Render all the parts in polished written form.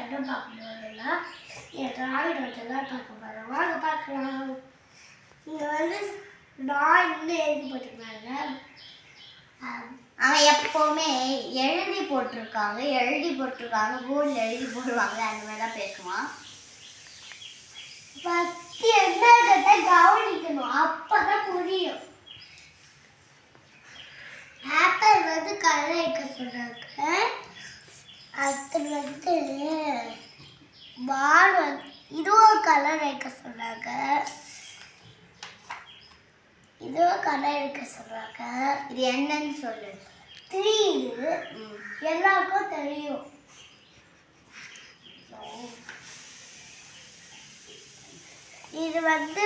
என்ன பார்க்கணும்னா டிராயிங் வச்செல்லாம் பார்க்க போகிறோம். வாங்க பார்க்கலாம். இங்கே வந்து டிராயிங்னு எழுதி போட்டுருக்காங்க. அவன் எப்போவுமே எழுதி போட்டிருக்காங்க போர்டில் எழுதி போடுவாங்க, அந்த மாதிரி தான் பேசுவான். ஃபஸ்ட்டு என்னதை கவனிக்கணும், அப்போ தான் புரியும். ஆப்பிள் வந்து கலர் வைக்க சொன்னாங்க. அது வந்து பால் வந்து இதுவும் கலர் வைக்க சொன்னாங்க. இதுவும் கலர் வைக்க சொன்னாங்க. இது என்னன்னு சொல்லு. 3 இது எல்லாருக்கும் தெரியும். இது வந்து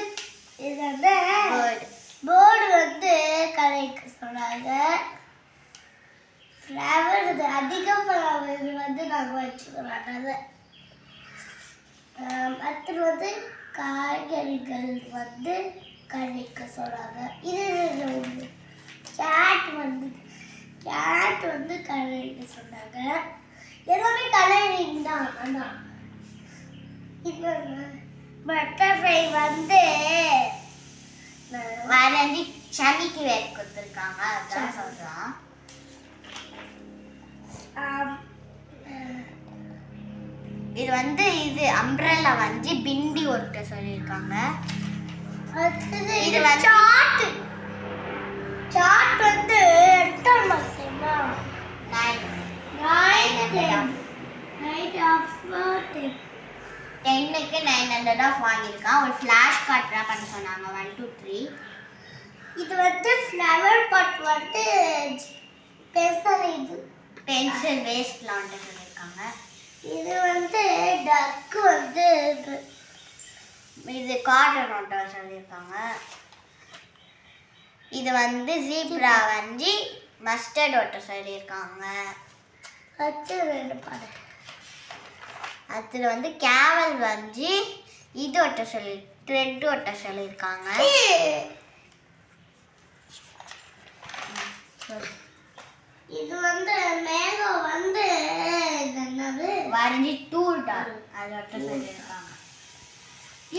போர்டு வந்து கலைக்க சொன்னாங்க. ஃப்ளவர் இது அதிக ஃப்ளவர் வந்து நாங்கள் வச்சுக்கிறோம். அடுத்து வந்து காய்கறிகள் வந்து கலைக்க சொன்னாங்க. இது கேட் வந்து கலைக்க சொன்னாங்க. எல்லாமே கலரிங் தான். ஆனால் இது பட்டர்ஃப்ளை வந்து வரைஞ்சி சனிக்கு வேறு கொடுத்துருக்காங்க, அதான் சொல்கிறான். இது வந்து அம்ப்ரெல்லா வந்து பிண்டி ஒட்ட சொல்லியிருக்காங்க. இது சாட் வந்து எட்டாம் மாசமா 10க்கு 900 ஆஃப் வாங்கியிருக்கான். ஒரு ஃப்ளாஷ் கார்ட் தான் பண்ண சொன்னாங்க. 1 2 3. இது வந்து ஃப்ளவர் பாட் வந்து பென்சில் வேஸ்ட்லாம் வந்து சொல்லியிருக்காங்க. இது வந்து டக்கு வந்து இது கார்டன் ஒட்ட சொல்லியிருக்காங்க. இது வந்து ஜீப்ரா வந்து மஸ்டர்ட் ஒட்ட சொல்லியிருக்காங்க. அதில் வந்து கேவல் வந்து இது ஒட்ட த்ரெட் ஒட்ட சொல்லியிருக்காங்க. இது வந்து மேகம் வந்து என்னது வரைஞ்சி டூர்டா அது ஒட்ட சொல்லியிருக்காங்க.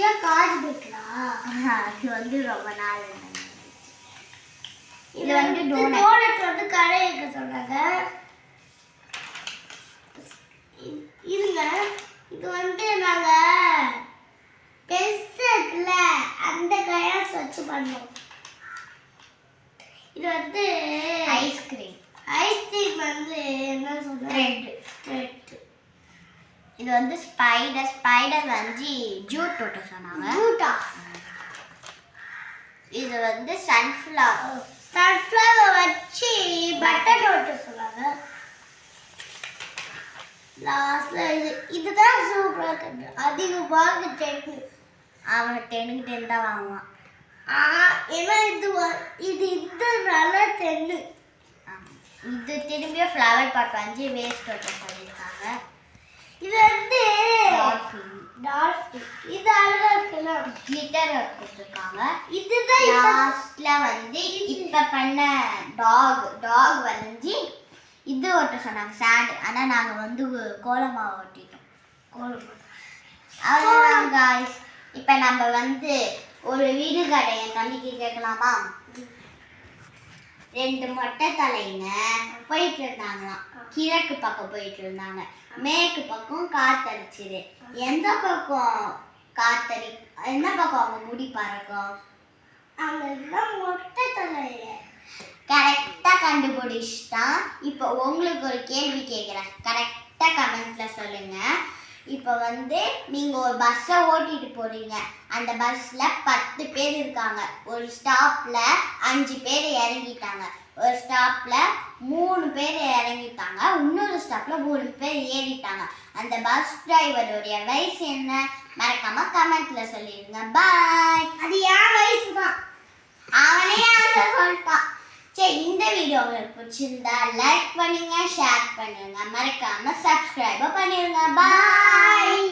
ஏன் காஜ் வைக்கலாம், அது வந்து ரொம்ப நாள். இது வந்து டோனட் வந்து கடை வைக்க சொல்றாங்க. இருங்க, இது வந்து நாங்க பென்சில்ல அந்த கயாஸ் வச்சு பண்ணோம். இது வந்து ஐஸ்கிரீம் வந்து என்ன சொல்றது, த்ரெட். இது வந்து ஸ்பைடர் வந்து ஜூட் ஒட்ட சொன்னாங்க. இது வந்து சன்ஃப்ளவர் வச்சு பட்டன் ஒட்ட சொன்னாங்க. லாஸ்ட்ல இதுதான் சூப்பரா இருக்கு. அதிகமாக 10. அவன் 10க்கு 10 தான் வாங்குவான். ஏன்னா இது நல்ல 10. இது திரும்பியும் ஃப்ளவர் பாட் வந்து வேஸ்ட் ஒட்ட சொல்லியிருக்காங்க. இது வந்து டால்ஃபின். இது அழகா இருக்குல்ல, கிளிட்டர் கொடுத்துருக்காங்க. இதுதான் லாஸ்ட்ல வந்து இப்ப பண்ண டாக் வரைஞ்சி இது ஒட்ட சொன்னாங்க சாண்ட். ஆனால் நாங்கள் வந்து கோலமாவை ஒட்டிட்டோம். அவ்வளோதான் காய்ஸ். இப்போ நம்ம வந்து ஒரு வீடு கடை என் தம்பிக்கு கேட்கலாமா? 2 மொட்டை தலைங்க போயிட்டு இருந்தாங்களாம். கிழக்கு பக்கம் போயிட்டு இருந்தாங்க. மேற்கு பக்கம் காத்தடிச்சிரு. எந்த பக்கம் என்ன பக்கம் அவங்க முடி பறக்கும்? அவங்க மொட்டை தலைய கரெக்டாக கண்டுபிடிச்சிட்டான். இப்போ உங்களுக்கு ஒரு கேள்வி கேட்குறேன், கரெக்டாக கமெண்ட்ல சொல்லுங்க. இப்போ வந்து நீங்கள் ஒரு பஸ்ஸை ஓட்டிட்டு போறீங்க. அந்த பஸ்ஸில் 10 பேர் இருக்காங்க. ஒரு ஸ்டாப்பில் 5 பேர் இறங்கிட்டாங்க. ஒரு ஸ்டாப்பில் 3 பேர் இறங்கிட்டாங்க. இன்னொரு ஸ்டாப்பில் 3 பேர் ஏறிட்டாங்க. அந்த பஸ் டிரைவருடைய வயசு என்ன? மறக்காம கமெண்ட்ல சொல்லிடுங்க. பாய். அது என் வயசு தான். அவனே ஆன்சர் சொல்லிட்டான். சரி, இந்த வீடியோ உங்களுக்கு பிடிச்சிருந்தா லைக் பண்ணுங்க, ஷேர் பண்ணுங்க, மறக்காம சப்ஸ்கிரைப் பண்ணிடுங்க. பாய்.